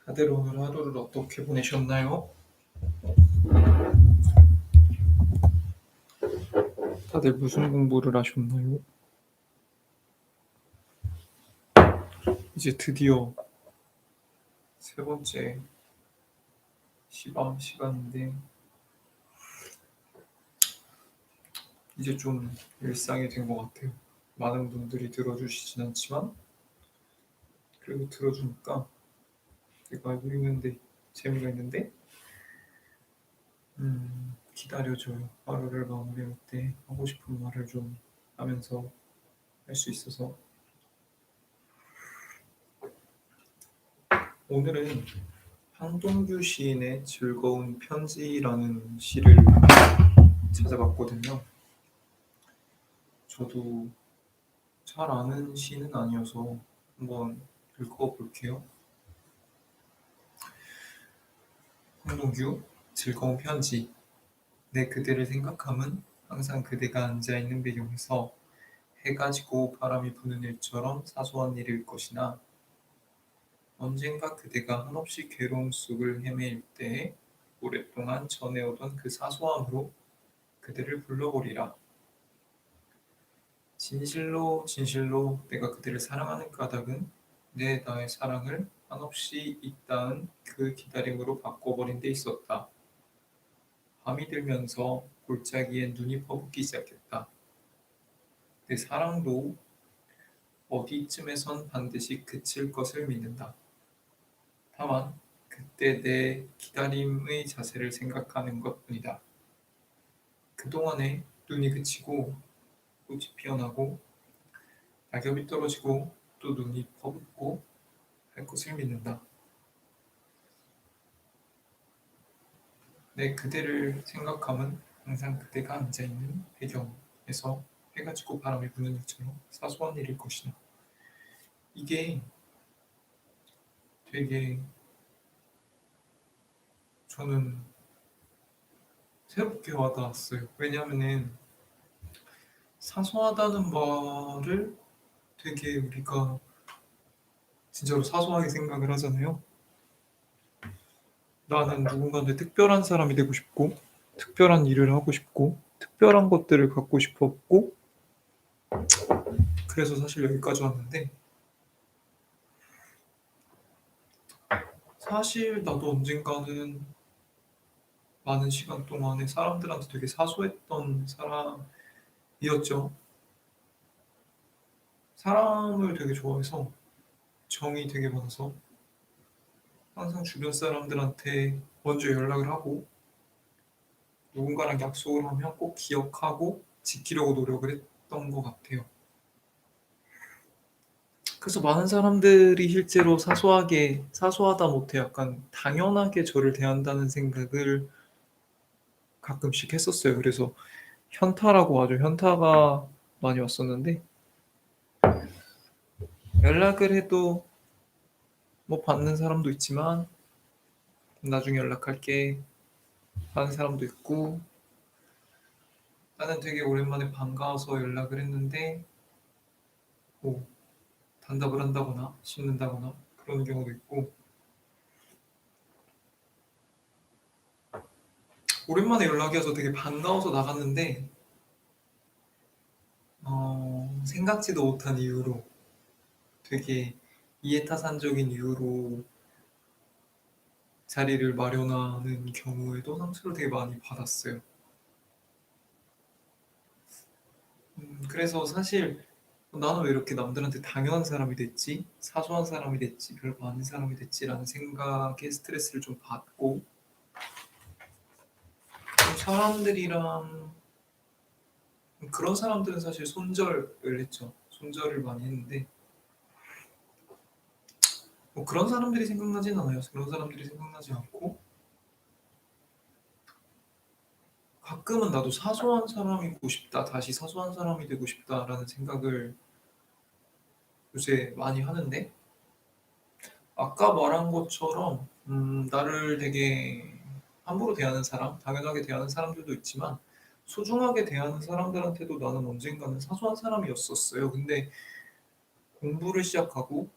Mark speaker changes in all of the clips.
Speaker 1: 다들 오늘 하루를 어떻게 보내셨나요? 다들 무슨 공부를 하셨나요? 이제 드디어 세 번째 시험 시간인데 이제 좀 일상이 된 것 같아요. 많은 분들이 들어주시진 않지만 그래도 들어주니까 되게 알고 있는데 재미가 있는데 기다려줘요. 하루를 마무리할 때 하고 싶은 말을 좀 하면서 할 수 있어서 오늘은 황동규 시인의 즐거운 편지라는 시를 찾아봤거든요. 저도 잘 아는 시는 아니어서 한번 읽어볼게요. 황동규 즐거운 편지. 내 그대를 생각함은 항상 그대가 앉아있는 배경에서 해가 지고 바람이 부는 일처럼 사소한 일일 것이나 언젠가 그대가 한없이 괴로움 속을 헤매일 때에 오랫동안 전해오던 그 사소함으로 그대를 불러보리라. 진실로 진실로 내가 그대를 사랑하는 까닭은 나의 사랑을 한없이 있다은 그 기다림으로 바꿔버린 데 있었다. 밤이 들면서 골짜기에 눈이 퍼붓기 시작했다. 내 사랑도 어디쯤에선 반드시 그칠 것을 믿는다. 다만 그때 내 기다림의 자세를 생각하는 것뿐이다. 그동안에 눈이 그치고 꽃이 피어나고 낙엽이 떨어지고 또 눈이 퍼붓고 할 것을 믿는다. 내 그대를 생각함은 항상 그대가 앉아있는 배경에서 해가 지고 바람이 부는 일처럼 사소한 일일 것이다. 이게 되게 저는 새롭게 와닿았어요. 왜냐하면은 사소하다는 말을 되게 우리가 진짜로 사소하게 생각을 하잖아요. 나는 누군가한테 특별한 사람이 되고 싶고, 특별한 일을 하고 싶고, 특별한 것들을 갖고 싶었고, 그래서 사실 여기까지 왔는데, 사실 나도 언젠가는 많은 시간 동안에 사람들한테 되게 사소했던 사람이었죠. 사람을 되게 좋아해서 정이 되게 많아서 항상 주변 사람들한테 먼저 연락을 하고 누군가랑 약속을 하면 꼭 기억하고 지키려고 노력을 했던 것 같아요. 그래서 많은 사람들이 실제로 사소하다 못해 약간 당연하게 저를 대한다는 생각을 가끔씩 했었어요. 그래서 현타라고 하죠. 현타가 많이 왔었는데 연락을 해도 뭐 받는 사람도 있지만 나중에 연락할게 하는 사람도 있고 나는 되게 오랜만에 반가워서 연락을 했는데 뭐 단답을 한다거나 씹는다거나 그런 경우도 있고 오랜만에 연락이 와서 되게 반가워서 나갔는데 생각지도 못한 이유로 되게 이해타산적인 이유로 자리를 마련하는 경우에도 상처를 되게 많이 받았어요. 그래서 사실 나는 왜 이렇게 남들한테 당연한 사람이 됐지? 사소한 사람이 됐지? 별거 아닌 사람이 됐지라는 생각에 스트레스를 좀 받고 좀 사람들이랑 그런 사람들은 사실 손절을 했죠. 손절을 많이 했는데 뭐 그런 사람들이 생각나진 않아요. 그런 사람들이 생각나지 않고 가끔은 나도 사소한 사람이고 싶다. 다시 사소한 사람이 되고 싶다라는 생각을 요새 많이 하는데 아까 말한 것처럼 나를 되게 함부로 대하는 사람, 당연하게 대하는 사람들도 있지만 소중하게 대하는 사람들한테도 나는 언젠가는 사소한 사람이었었어요. 근데 공부를 시작하고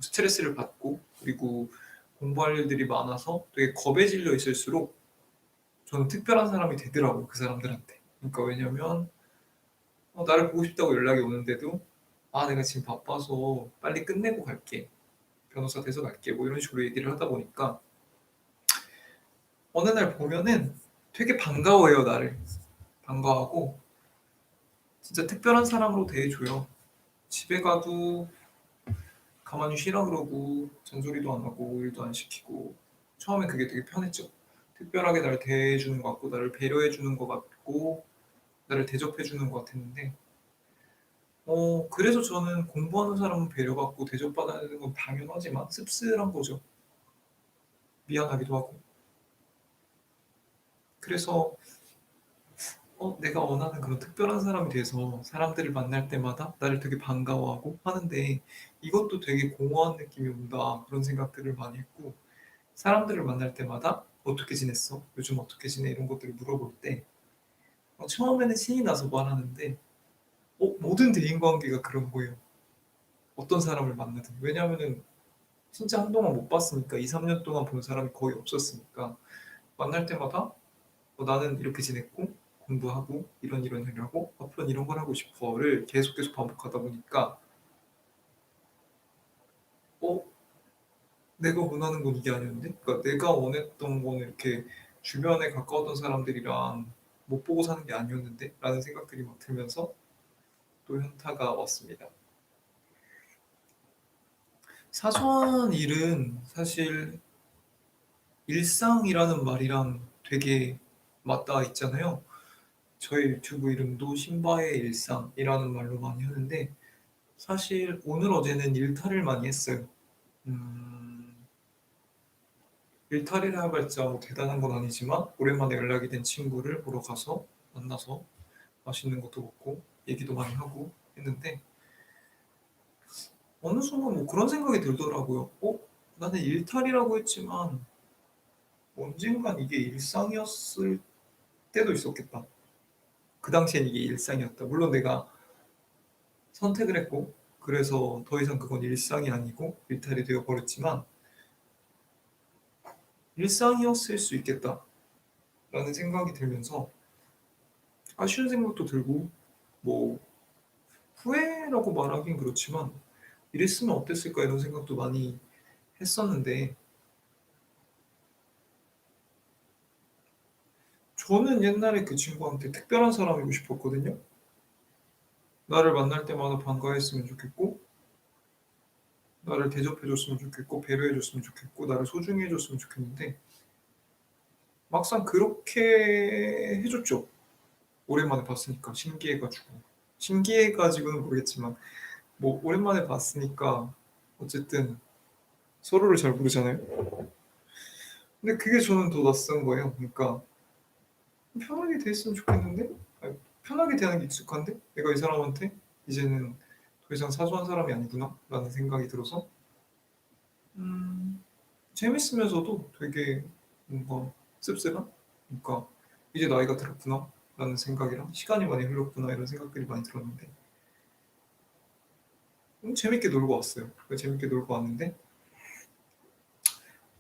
Speaker 1: 스트레스를 받고 그리고 공부할 일들이 많아서 되게 겁에 질려 있을수록 저는 특별한 사람이 되더라고요, 그 사람들한테. 그러니까 왜냐면 나를 보고 싶다고 연락이 오는데도 "아 내가 지금 바빠서 빨리 끝내고 갈게. 변호사 돼서 갈게." 뭐 이런 식으로 얘기를 하다 보니까 어느 날 보면은 되게 반가워해요, 나를. 반가워하고 진짜 특별한 사람으로 대해줘요. 집에 가도 가만히 쉬라 그러고 잔소리도 안 하고 일도 안 시키고 처음엔 그게 되게 편했죠. 특별하게 나를 대해주는 것 같고 나를 배려해 주는 것 같고 나를 대접해 주는 것 같았는데 그래서 저는 공부하는 사람은 배려받고 대접받아야 되는 건 당연하지만 씁쓸한 거죠. 미안하기도 하고. 그래서 내가 원하는 그런 특별한 사람이 돼서 사람들을 만날 때마다 나를 되게 반가워하고 하는데 이것도 되게 공허한 느낌이 온다 그런 생각들을 많이 했고 사람들을 만날 때마다 "어떻게 지냈어? 요즘 어떻게 지내?" 이런 것들을 물어볼 때 처음에는 신이 나서 말하는데 모든 대인관계가 그런 거예요. 어떤 사람을 만나든. 왜냐하면은 진짜 한동안 못 봤으니까 2-3년 동안 본 사람이 거의 없었으니까 만날 때마다 나는 이렇게 지냈고 공부하고 이런 일을 하고 앞으로는 이런 걸 하고 싶어를 계속 반복하다 보니까 어 내가 원하는 건 이게 아니었는데? 그러니까 내가 원했던 거는 이렇게 주변에 가까웠던 사람들이랑 못 보고 사는 게 아니었는데? 라는 생각들이 막 들면서 또 현타가 왔습니다. 사소한 일은 사실 일상이라는 말이랑 되게 맞닿아 있잖아요. 저희 유튜브 이름도 신바의 일상이라는 말로 많이 하는데 사실 오늘 어제는 일탈을 많이 했어요. 음, 일탈이라 해봤자 뭐 대단한 건 아니지만 오랜만에 연락이 된 친구를 보러 가서 만나서 맛있는 것도 먹고 얘기도 많이 하고 했는데 어느 순간 뭐 그런 생각이 들더라고요. 나는 일탈이라고 했지만 언젠간 이게 일상이었을 때도 있었겠다. 그 당시엔 이게 일상이었다. 물론 내가 선택을 했고 그래서 더 이상 그건 일상이 아니고 일탈이 되어 버렸지만 '일상이었을 수 있겠다.'라는 생각이 들면서 아쉬운 생각도 들고 뭐 후회라고 말하긴 그렇지만 '이랬으면 어땠을까.' 이런 생각도 많이 했었는데 저는 옛날에 그 친구한테 특별한 사람이고 싶었거든요. 나를 만날 때마다 반가워했으면 좋겠고 나를 대접해 줬으면 좋겠고 배려해 줬으면 좋겠고 나를 소중히 해 줬으면 좋겠는데 막상 그렇게 해 줬죠. 오랜만에 봤으니까 신기해 가지고. 신기해 가지고는 모르겠지만 뭐 오랜만에 봤으니까 어쨌든 서로를 잘 모르잖아요. 근데 그게 저는 더 낯선 거예요. 그러니까 편하게 대했으면 좋겠는데 편하게 대하는 게 익숙한데 '내가 이 사람한테 이제는 더 이상 사소한 사람이 아니구나.'라는 생각이 들어서 음 재밌으면서도 되게 뭔가 씁쓸한? 그러니까 '이제 나이가 들었구나.'라는 생각이랑 '시간이 많이 흘렀구나.' 이런 생각들이 많이 들었는데 재밌게 놀고 왔어요. 재밌게 놀고 왔는데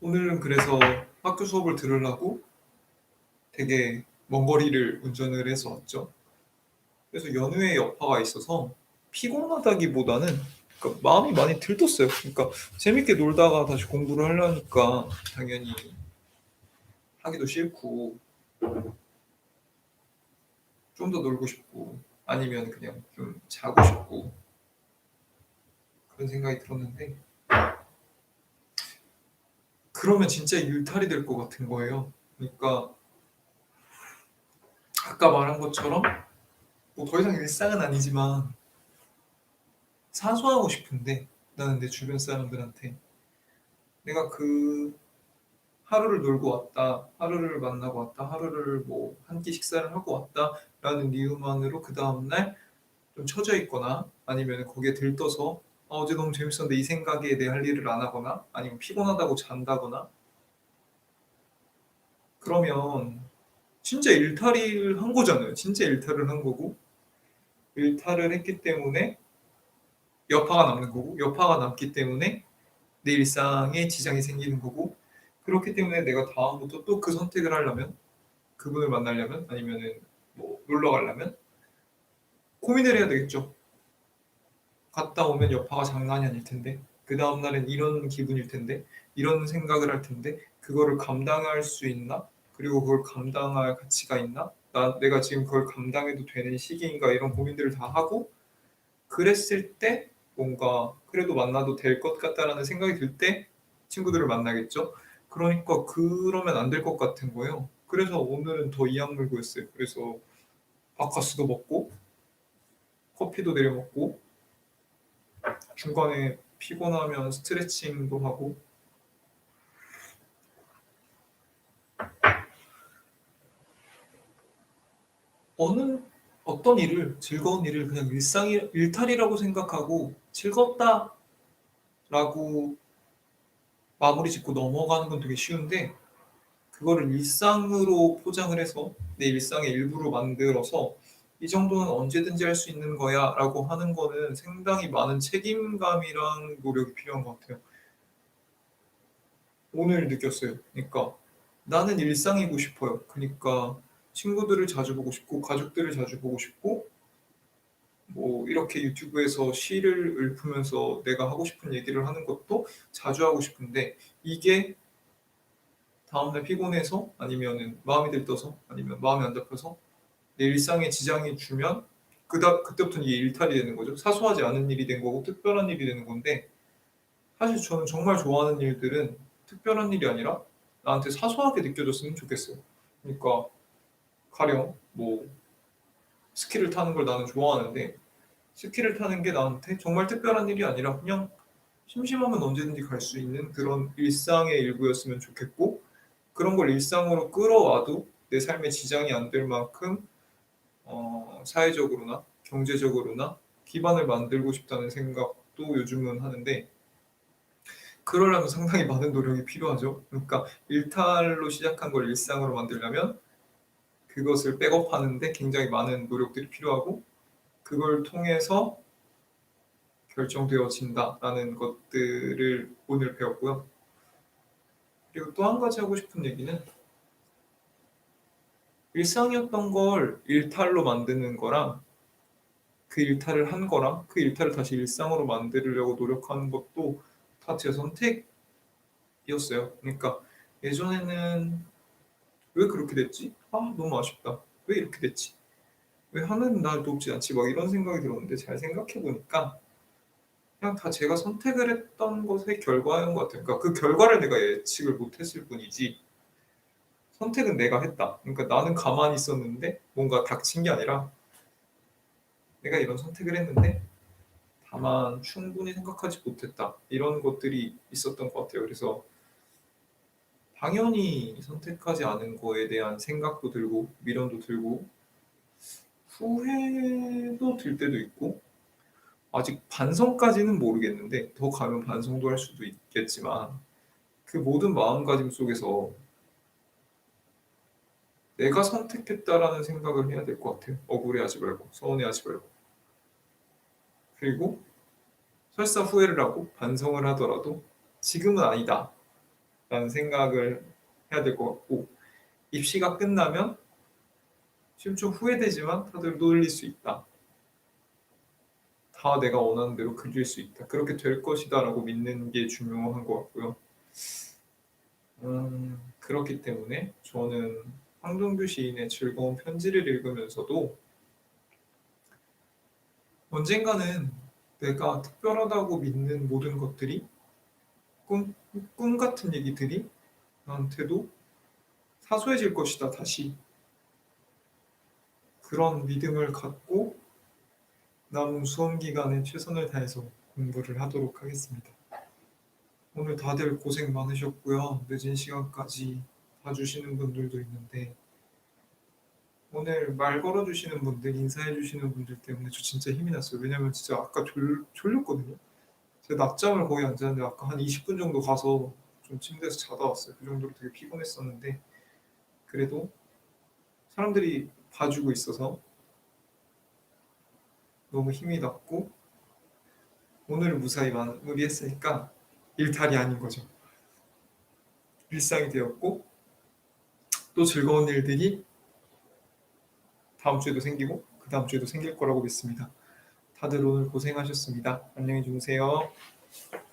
Speaker 1: 오늘은 그래서 학교 수업을 들으려고 되게 먼 거리를 운전을 해서 왔죠. 그래서 연후에 여파가 있어서 피곤하다기보다는 그러니까 마음이 많이 들떴어요. 그러니까 재밌게 놀다가 다시 공부를 하려니까 당연히 하기도 싫고 좀 더 놀고 싶고 아니면 그냥 좀 자고 싶고 그런 생각이 들었는데 그러면 진짜 일탈이 될 것 같은 거예요. 그러니까 아까 말한 것처럼 뭐 더 이상 일상은 아니지만 사소하고 싶은데 나는 내 주변 사람들한테 내가 그 하루를 놀고 왔다, 하루를 만나고 왔다, 하루를 뭐 한 끼 식사를 하고 왔다라는 이유만으로 그다음 날 좀 처져 있거나 아니면 거기에 들떠서 어제 너무 재밌었는데 이 생각에 내 할 일을 안 하거나 아니면 피곤하다고 잔다거나 그러면 진짜 일탈을 한 거잖아요. 진짜 일탈을 한 거고 일탈을 했기 때문에 여파가 남는 거고 여파가 남기 때문에 내 일상에 지장이 생기는 거고 그렇기 때문에 내가 다음부터 또 그 선택을 하려면 그분을 만나려면 아니면은 뭐 놀러 가려면 고민을 해야 되겠죠. 갔다 오면 여파가 장난이 아닐 텐데 그다음 날엔 이런 기분일 텐데 이런 생각을 할 텐데 그거를 감당할 수 있나? 그리고 그걸 감당할 가치가 있나? 내가 지금 그걸 감당해도 되는 시기인가? 이런 고민들을 다 하고 그랬을 때 뭔가 그래도 만나도 될 것 같다라는 생각이 들 때 친구들을 만나겠죠. 그러니까 그러면 안 될 것 같은 거예요. 그래서 오늘은 더 이악 물고 했어요. 그래서 바카스도 먹고 커피도 내려 먹고 중간에 피곤하면 스트레칭도 하고 어느 어떤 일을 즐거운 일을 그냥 일상이 일탈이라고 생각하고 즐겁다라고 마무리 짓고 넘어가는 건 되게 쉬운데 그거를 일상으로 포장을 해서 내 일상의 일부로 만들어서 이 정도는 언제든지 할 수 있는 거야라고 하는 거는 상당히 많은 책임감이랑 노력이 필요한 것 같아요. 오늘 느꼈어요. 그러니까 나는 일상이고 싶어요. 그러니까 친구들을 자주 보고 싶고 가족들을 자주 보고 싶고 뭐 이렇게 유튜브에서 시를 읊으면서 내가 하고 싶은 얘기를 하는 것도 자주 하고 싶은데 이게 다음날 피곤해서 아니면은 마음이 들떠서 아니면 마음이 안 잡혀서 내 일상에 지장이 주면 그때부터는 이게 일탈이 되는 거죠. 사소하지 않은 일이 된 거고 특별한 일이 되는 건데 사실 저는 정말 좋아하는 일들은 특별한 일이 아니라 나한테 사소하게 느껴졌으면 좋겠어요. 그러니까 가령 뭐 스키를 타는 걸 나는 좋아하는데 스키를 타는 게 나한테 정말 특별한 일이 아니라 그냥 심심하면 언제든지 갈 수 있는 그런 일상의 일부였으면 좋겠고 그런 걸 일상으로 끌어와도 내 삶에 지장이 안 될 만큼 사회적으로나 경제적으로나 기반을 만들고 싶다는 생각도 요즘은 하는데 그러려면 상당히 많은 노력이 필요하죠. 그러니까 일탈로 시작한 걸 일상으로 만들려면 그것을 백업하는 데 굉장히 많은 노력들이 필요하고 그걸 통해서 결정되어진다라는 것들을 오늘 배웠고요. 그리고 또 한 가지 하고 싶은 얘기는 일상이었던 걸 일탈로 만드는 거랑 그 일탈을 한 거랑 그 일탈을 다시 일상으로 만들려고 노력하는 것도 다 제 선택이었어요. 그러니까 예전에는 '왜 그렇게 됐지? 아 너무 아쉽다. 왜 이렇게 됐지? 왜 하늘은 날 돕지 않지?' 막 이런 생각이 들었는데 잘 생각해 보니까 그냥 다 제가 선택을 했던 것의 결과인 것 같아요. 그러니까 그 결과를 내가 예측을 못 했을 뿐이지 선택은 내가 했다. 그러니까 나는 가만히 있었는데 뭔가 닥친 게 아니라 내가 이런 선택을 했는데 다만 충분히 생각하지 못했다. 이런 것들이 있었던 것 같아요. 그래서 당연히 선택하지 않은 거에 대한 생각도 들고 미련도 들고 후회도 들 때도 있고 아직 반성까지는 모르겠는데 더 가면 반성도 할 수도 있겠지만 그 모든 마음가짐 속에서 '내가 선택했다.'라는 생각을 해야 될 것 같아요. 억울해하지 말고 서운해하지 말고. 그리고 설사 후회를 하고 반성을 하더라도 '지금은 아니다.'라는 생각을 해야 될 것 같고 입시가 끝나면 지금 좀 후회되지만 다들 놀릴 수 있다. 다 내가 원하는 대로 그릴 수 있다. 그렇게 될 것이다라고 믿는 게 중요한 것 같고요. 그렇기 때문에 저는 황정규 시인의 즐거운 편지를 읽으면서도 언젠가는 내가 특별하다고 믿는 모든 것들이 꿈, 꿈 같은 얘기들이 나한테도 사소해질 것이다. 다시 그런 믿음을 갖고 남은 수험 기간에 최선을 다해서 공부를 하도록 하겠습니다. 오늘 다들 고생 많으셨고요. 늦은 시간까지 봐주시는 분들도 있는데 오늘 말 걸어주시는 분들, 인사해주시는 분들 때문에 저 진짜 힘이 났어요. 왜냐면 진짜 아까 졸렸거든요. 제가 낮잠을 거의 안 잤는데 아까 한 20분 정도 가서 좀 침대에서 자다 왔어요. 그 정도로 되게 피곤했었는데 그래도 사람들이 봐주고 있어서 너무 힘이 났고 오늘 무사히 마무리했으니까 일탈이 아닌 거죠. 일상이 되었고 또 즐거운 일들이 다음 주에도 생기고 그 다음 주에도 생길 거라고 믿습니다. 다들 오늘 고생하셨습니다. 안녕히 주무세요.